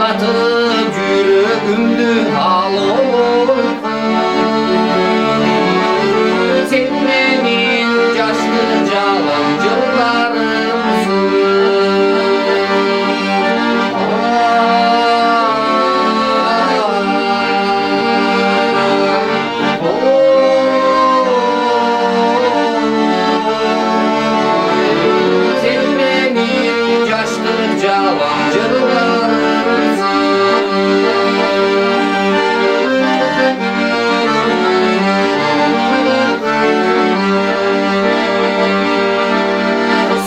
Toylatıp yürüdümdü hal olur. Sen benim yaşlı calancılarımsın. Sen benim yaşlı calancılarımsın.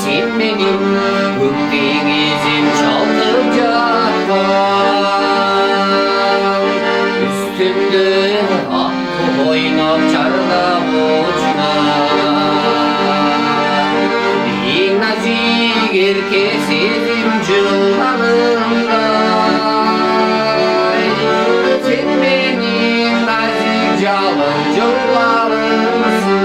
Sen benim gökdenizim çaldıkça üstünde ak oynap çarda uçlar. En nazik herkesizim cıllarımda. Sen benim nazik calancılarımsın.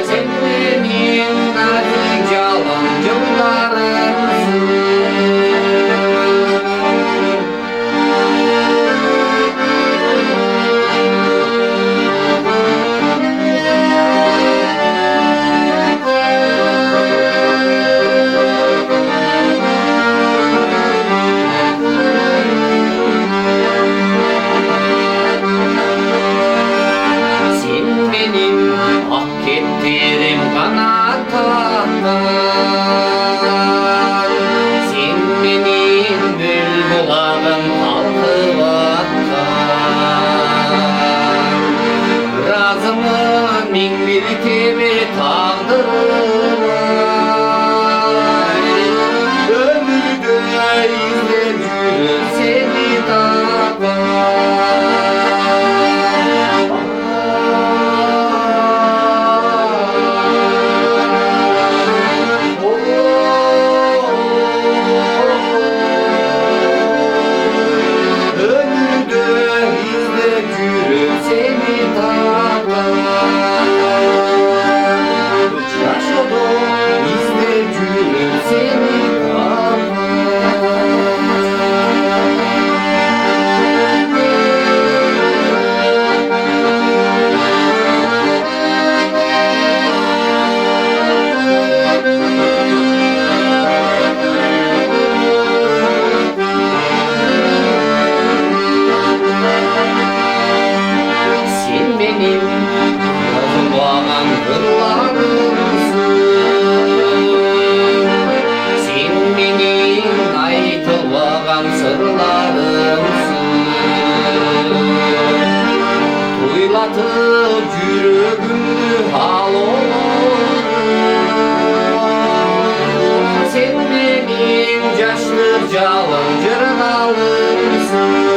Sen benim nazik calancılarımsın. Sen benim hak ettiğim kanatlar. Sen benim bülbülağım altı vaktar. Razımı min bir tebe tağdırım. Ömürde izler yürür seni Sen benim yazılmayan hırlarımsın. Sen benim aytılmayan sırlarımsın. Toylatıp yürüdümdü hal olur. Sen benim yaşlı calancılarımsın.